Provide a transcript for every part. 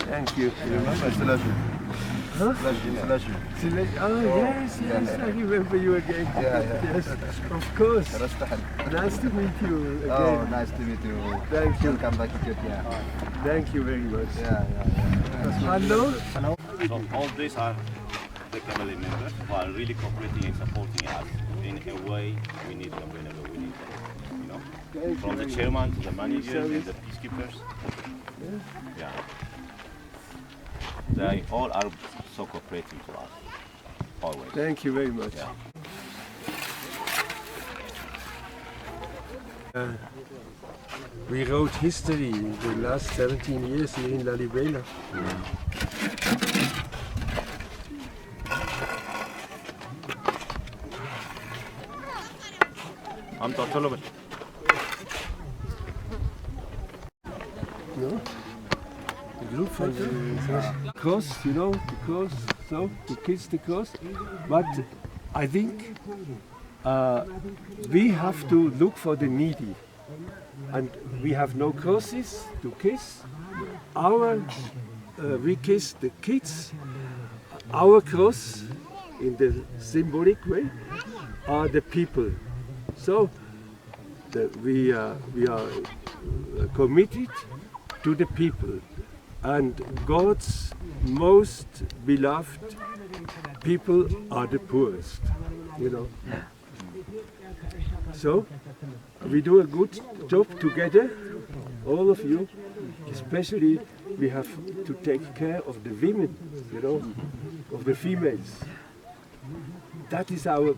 Thank you. Remember Selassie? Huh? Selassie. Yes, I remember you again. Yes, of course. Nice to meet you again. Oh, nice to meet you. Thank you. Welcome back Ethiopia. Thank you very much. Hello. Hello. So all these are the family members who are really cooperating and supporting us in a way we need them whenever we need them. From the chairman to the managers and the peacekeepers. Yeah. They all are so cooperating to us. Always. Thank you very much. We wrote history in the last 17 years here in Lalibela. I'm total. No? Look for the cross, the cross, so to kiss the cross. But I think we have to look for the needy. And we have no crosses to kiss. We kiss the kids. Our cross, in the symbolic way, are the people. So we are committed to the people. And God's most beloved people are the poorest, So we do a good job together, all of you. Especially we have to take care of the women, of the females. That is our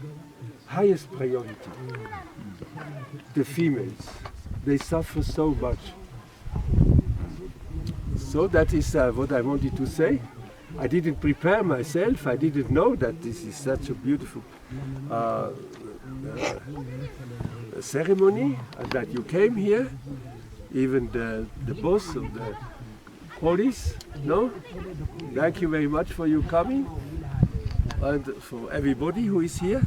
highest priority. The females, they suffer so much. So that is what I wanted to say. I didn't prepare myself. I didn't know that this is such a beautiful ceremony and that you came here. Even the boss of the police. No? Thank you very much for you coming and for everybody who is here.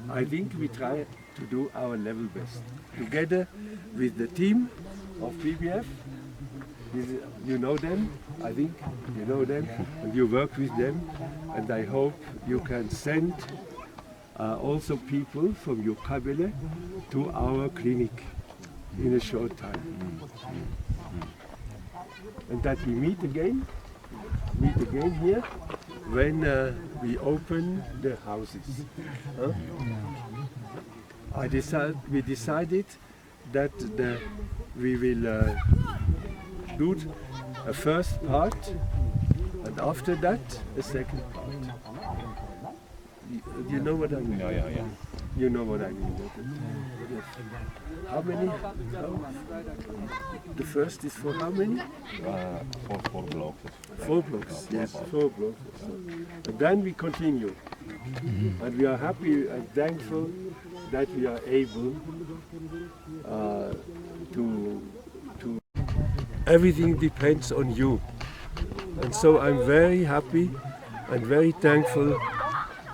I think we try to do our level best together with the team of PBF. You know them, I think you know them, and you work with them, and I hope you can send also people from your Kabyle to our clinic in a short time. And that we meet again here when we open the houses. Huh? We decided that we will do a first part and after that a second part. You know what I mean? Yeah. You know what I mean. Yes. How many? The first is for how many? Four blocks. 4 blocks, yes, 4 blocks. And then we continue. And we are happy and thankful that we are able to. Everything depends on you. And so I'm very happy and very thankful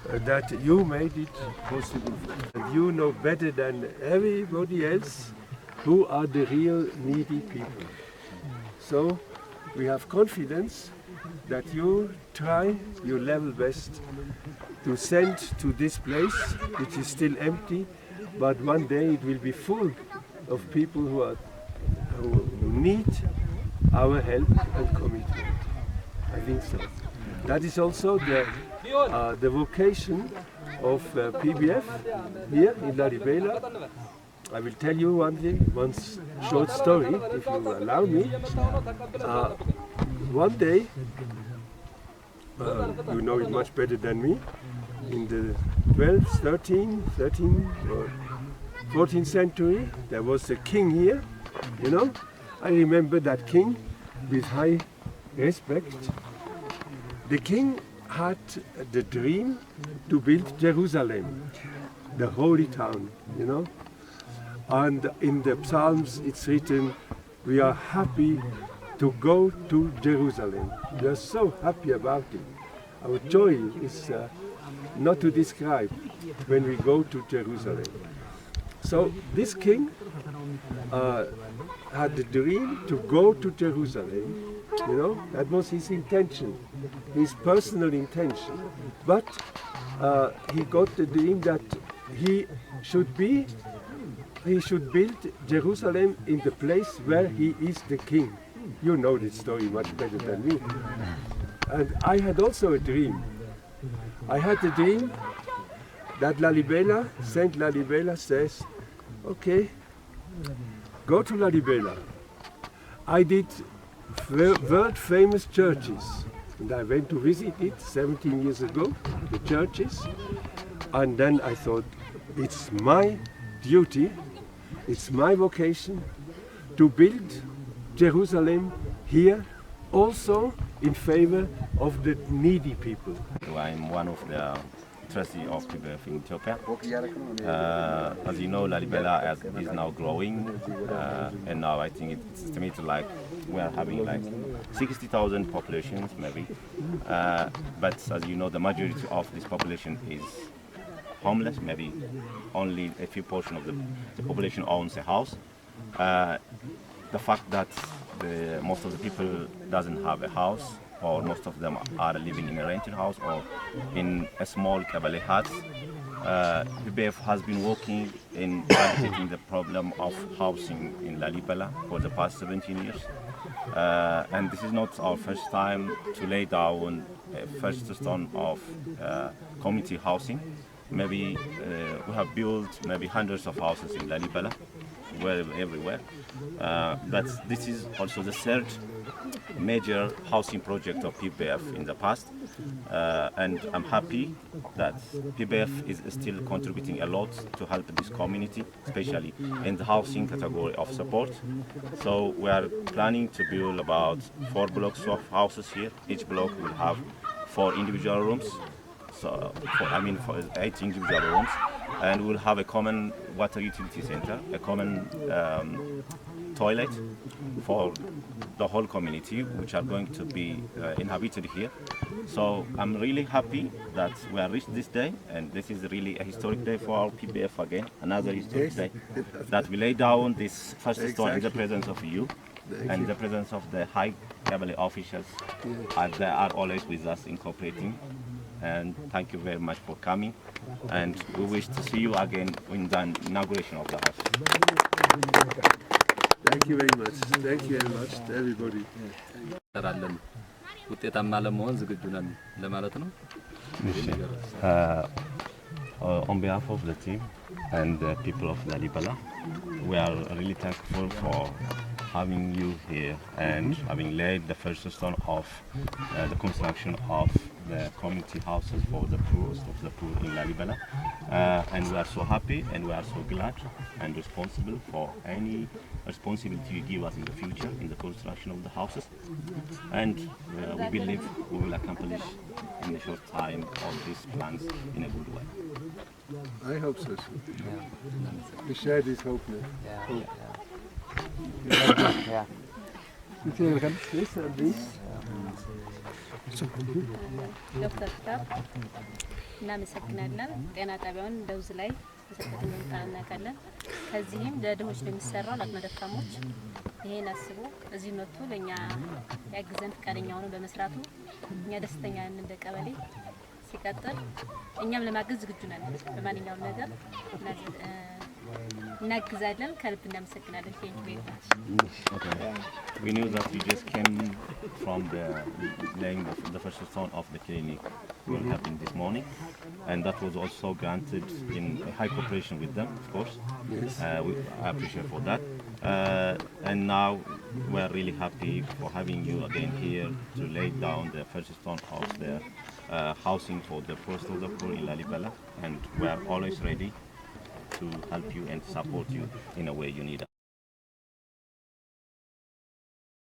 that you made it possible. And you know better than everybody else who are the real needy people. So we have confidence that you try your level best to send to this place, which is still empty, but one day it will be full of people who need our help and commitment. I think so. That is also the vocation of PBF here in Lalibela. I will tell you one short story, if you allow me. One day, you know it much better than me, in the 12th, 13th or 14th century, there was a king here, I remember that king with high respect. The king had the dream to build Jerusalem, the holy town, And in the Psalms it's written, we are happy to go to Jerusalem. We are so happy about it. Our joy is not to describe when we go to Jerusalem. So this king had the dream to go to Jerusalem. You know, that was his intention, his personal intention. But he got the dream that he should build Jerusalem in the place where he is the king. You know this story much better than me. And I had also a dream. I had a dream that Lalibela, Saint Lalibela says, okay, go to Lalibela. I did world famous churches, and I went to visit it 17 years ago, the churches, and then I thought, it's my duty, it's my vocation to build Jerusalem here, also in favor of the needy people. I'm one of the trustees of PBF in Ethiopia. As you know, Lalibela is now growing, and now I think it's estimated like we are having like 60,000 populations maybe. But as you know, the majority of this population is homeless. Maybe only a few portion of the population owns a house. The fact that most of the people doesn't have a house, or most of them are living in a rented house or in a small kabale hut. PBF has been working in eradicating the problem of housing in Lalibela for the past 17 years. And this is not our first time to lay down a first stone of community housing. Maybe we have built maybe hundreds of houses in Lalibela, everywhere. But this is also the third major housing project of PBF in the past, and I'm happy that PBF is still contributing a lot to help this community, especially in the housing category of support. So we are planning to build about 4 blocks of houses here. Each block will have 4 individual rooms, so for 8 individual rooms, and we'll have a common water utility center, a common toilet for the whole community, which are going to be inhabited here. So I'm really happy that we have reached this day, and this is really a historic day for our PBF again, another historic day, that we lay down this first stone in the presence of you, and in the presence of the high Kabale officials, and they are always with us in cooperating. And thank you very much for coming, and we wish to see you again in the inauguration of the house. Thank you very much. Thank you very much to everybody. On behalf of the team and the people of Lalibela, we are really thankful for having you here and having laid the first stone of the construction of the community houses for the poorest of the poor in Lalibela. And we are so happy and we are so glad and responsible for any responsibility you give us in the future in the construction of the houses. And we believe we will accomplish in a short time all these plans in a good way. I hope so. We share this hope now. Hope. This and this. ዶክተር ፍታብ እናመሰግናለን። ጤና ጣቢያውን ደውዝ ላይ ተሰጥተን እናውቃለን። ከዚህም ለድሆች ነው የሚሰራው፣ ለአቅመ ደካሞች ይሄን አስቦ እዚህ መጥቶ ለኛ ያግዘን ፈቃደኛ ሆኖ በመስራቱ እኛ ደስተኛ ነን እንደ ቀበሌ። ሲቀጥል እኛም ለማገዝ ዝግጁ ነን በማንኛውም ነገር እናግዛለን። ከልብ እናመሰግናለን። We knew that you just came from the laying the first stone of the clinic will happen this morning, and that was also granted in high cooperation with them, of course. I appreciate for that. And now we are really happy for having you again here to lay down the first stone of the housing for the poorest of the poor in Lalibela, and we are always ready to help you and support you in a way you need.